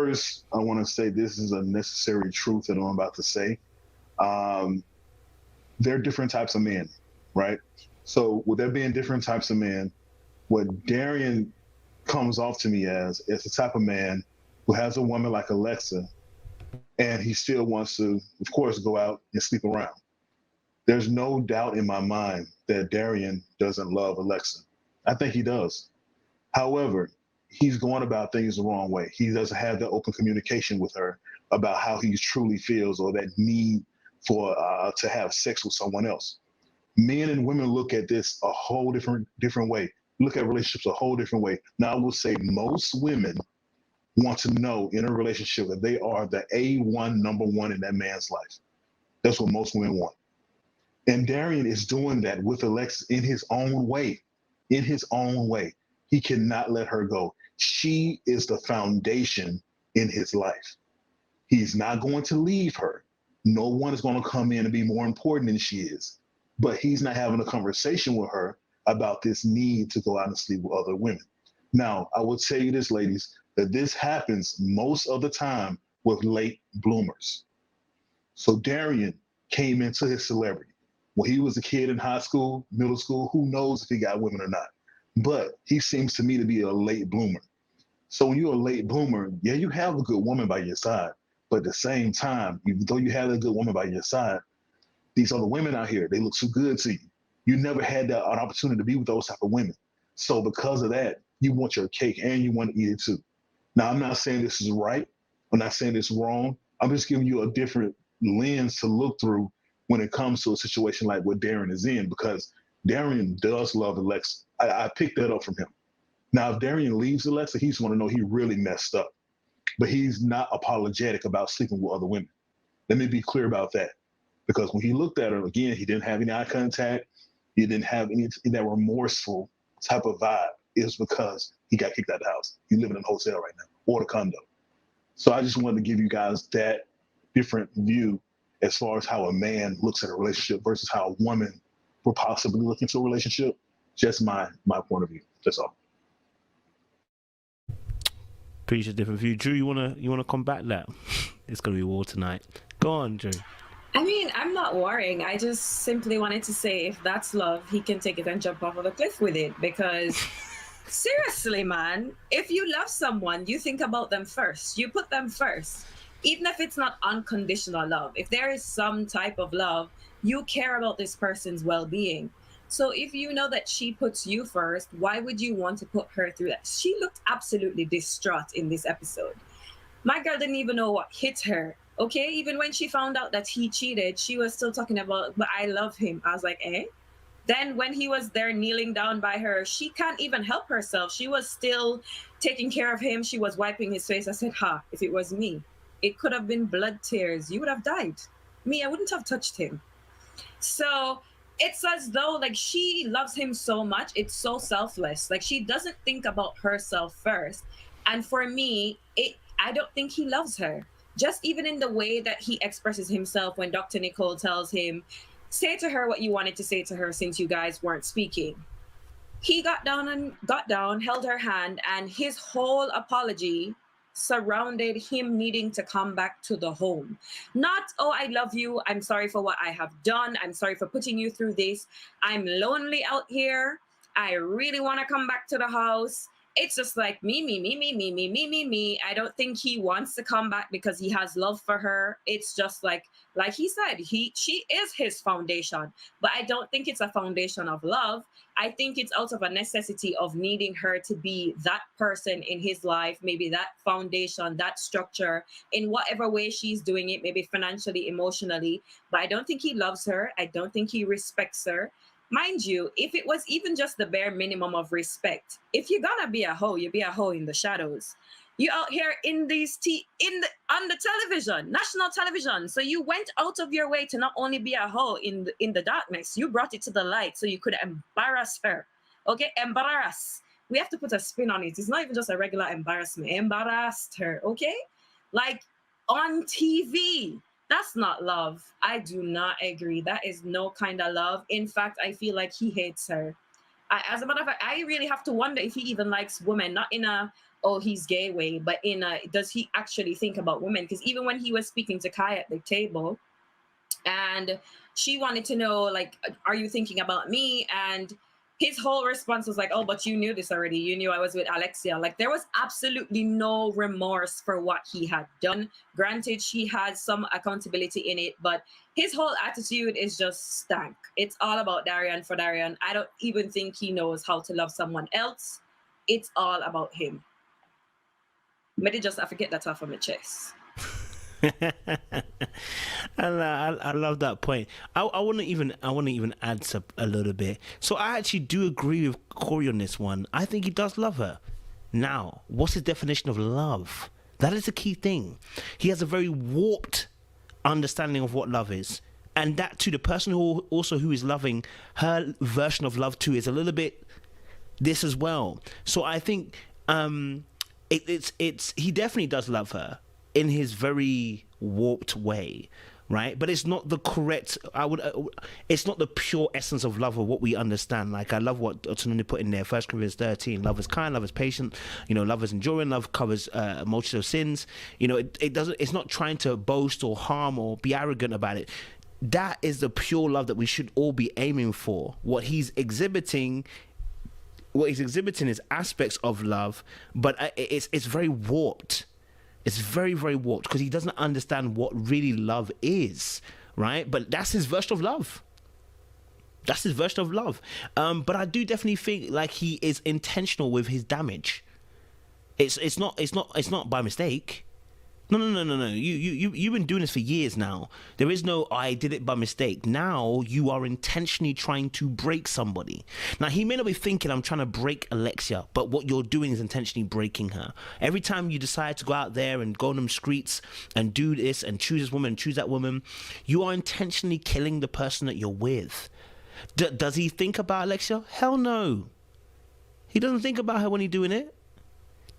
first, I want to say this is a necessary truth that I'm about to say. Um, there are different types of men, right? So with there being different types of men, what Darian comes off to me as is the type of man who has a woman like Alexia, and he still wants to, of course, go out and sleep around. There's no doubt in my mind that Darian doesn't love Alexia. I think he does. However, he's going about things the wrong way. He doesn't have the open communication with her about how he truly feels or that need for to have sex with someone else. Men and women look at this a whole different way. Look at relationships a whole different way. Now, I will say most women want to know in a relationship that they are the A1 number one in that man's life. That's what most women want. And Darian is doing that with Alexis in his own way. In his own way. He cannot let her go. She is the foundation in his life. He's not going to leave her. No one is going to come in and be more important than she is. But he's not having a conversation with her about this need to go out and sleep with other women. Now, I will tell you this, ladies, that this happens most of the time with late bloomers. So Darian came into his celebrity. When he was a kid in high school, middle school, who knows if he got women or not? But he seems to me to be a late bloomer. So when you're a late bloomer, yeah, you have a good woman by your side. But at the same time, even though you have a good woman by your side, these other women out here, they look so good to you. You never had that an opportunity to be with those type of women. So because of that, you want your cake and you want to eat it too. Now, I'm not saying this is right. I'm not saying it's wrong. I'm just giving you a different lens to look through when it comes to a situation like what Darian is in, because Darian does love Alexa. I picked that up from him. Now, if Darian leaves Alexa, he's going to know he really messed up. But he's not apologetic about sleeping with other women. Let me be clear about that. Because when he looked at her, again, he didn't have any eye contact. He didn't have any that remorseful type of vibe. It was because he got kicked out of the house. He's living in a hotel right now or the condo. So I just wanted to give you guys that different view as far as how a man looks at a relationship versus how a woman will possibly look into a relationship. Just my point of view. That's all. Appreciate different view. Drew, you wanna combat that? It's gonna be war tonight. Go on, Drew. I mean, I'm not worrying. I just simply wanted to say if that's love, he can take it and jump off of a cliff with it. Because seriously, man, if you love someone, you think about them first. You put them first. Even if it's not unconditional love, if there is some type of love, you care about this person's well-being. So if you know that she puts you first, why would you want to put her through that? She looked absolutely distraught in this episode. My girl didn't even know what hit her. Okay, even when she found out that he cheated, she was still talking about, but I love him. I was like, eh? Then when he was there kneeling down by her, she can't even help herself. She was still taking care of him. She was wiping his face. I said, if it was me, it could have been blood tears. You would have died. Me, I wouldn't have touched him. So it's as though like she loves him so much. It's so selfless. Like she doesn't think about herself first. And for me, I don't think he loves her. Just even in the way that he expresses himself when Dr. Nicole tells him, say to her what you wanted to say to her since you guys weren't speaking. He got down, held her hand, and his whole apology surrounded him needing to come back to the home. Not, oh, I love you. I'm sorry for what I have done. I'm sorry for putting you through this. I'm lonely out here. I really want to come back to the house. It's just like me. I don't think he wants to come back because he has love for her. It's just like he said, she is his foundation. But I don't think it's a foundation of love. I think it's out of a necessity of needing her to be that person in his life, maybe that foundation, that structure, in whatever way she's doing it, maybe financially, emotionally. But I don't think he loves her. I don't think he respects her. Mind you, if it was even just the bare minimum of respect, if you're gonna be a hoe, you be a hoe in the shadows. You out here in on the television, national television. So you went out of your way to not only be a hoe in the darkness, you brought it to the light so you could embarrass her. Okay, embarrass. We have to put a spin on it. It's not even just a regular embarrassment. Embarrassed her. Okay, like on TV. That's not love. I do not agree. That is no kind of love. In fact, I feel like he hates her. As a matter of fact, I really have to wonder if he even likes women, not in a oh, he's gay way, but in a, does he actually think about women? Because even when he was speaking to Kai at the table, and she wanted to know, like, are you thinking about me? And his whole response was like, oh, but you knew this already. You knew I was with Alexia. Like, there was absolutely no remorse for what he had done. Granted, she had some accountability in it, but his whole attitude is just stank. It's all about Darian for Darian. I don't even think he knows how to love someone else. It's all about him. Maybe just I forget that off of my chest. I love that point. I want to even add a little bit. So I actually do agree with Corey on this one. I think he does love her. Now, what's his definition of love? That is the key thing. He has a very warped understanding of what love is, and that too, the person who is loving her version of love too is a little bit this as well. So I think it's he definitely does love her in his very warped way, right? But it's not the correct, it's not the pure essence of love or what we understand. Like, I love what Otununi put in there, 1 Corinthians 13, love is kind, love is patient, love is enduring, love covers a multitude of sins. It's not trying to boast or harm or be arrogant about it. That is the pure love that we should all be aiming for. What he's exhibiting is aspects of love, but it's very warped. It's very, very warped because he doesn't understand what really love is, right? But that's his version of love. But I do definitely think like he is intentional with his damage. It's not by mistake. No. You've been doing this for years now. There is no, I did it by mistake. Now you are intentionally trying to break somebody. Now, he may not be thinking, I'm trying to break Alexia, but what you're doing is intentionally breaking her. Every time you decide to go out there and go on them streets and do this and choose this woman and choose that woman, you are intentionally killing the person that you're with. Does he think about Alexia? Hell no. He doesn't think about her when he's doing it.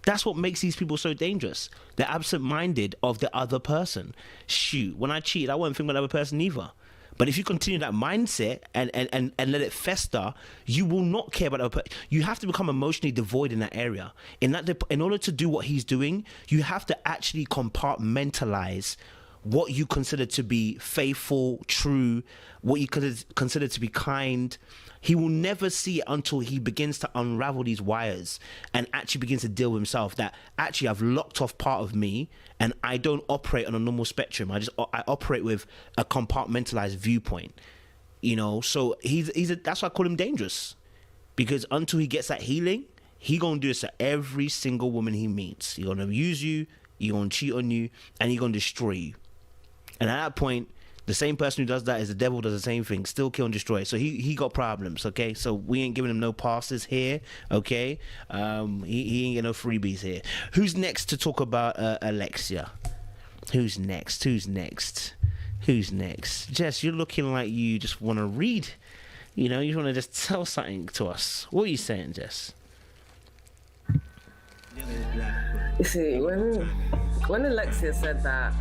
That's what makes these people so dangerous. They're absent-minded of the other person. Shoot, when I cheat, I won't think about the other person either. But if you continue that mindset and let it fester, you will not care about the other person. You have to become emotionally devoid in that area. In order to do what he's doing, you have to actually compartmentalize what you consider to be faithful, true, what you consider to be kind. He will never see it until he begins to unravel these wires and actually begins to deal with himself that actually I've locked off part of me and I don't operate on a normal spectrum. I operate with a compartmentalized viewpoint, so that's why I call him dangerous, because until he gets that healing, he gonna do this to every single woman he meets. He gonna use you, he gonna cheat on you, and he gonna destroy you. And at that point, the same person who does that is the devil, does the same thing, still kill and destroy. So he got problems, okay? So we ain't giving him no passes here, okay? He ain't get no freebies here. Who's next to talk about Alexia? Who's next? Jess, you're looking like you just want to read. You want to just tell something to us. What are you saying, Jess? You see, when Alexia said that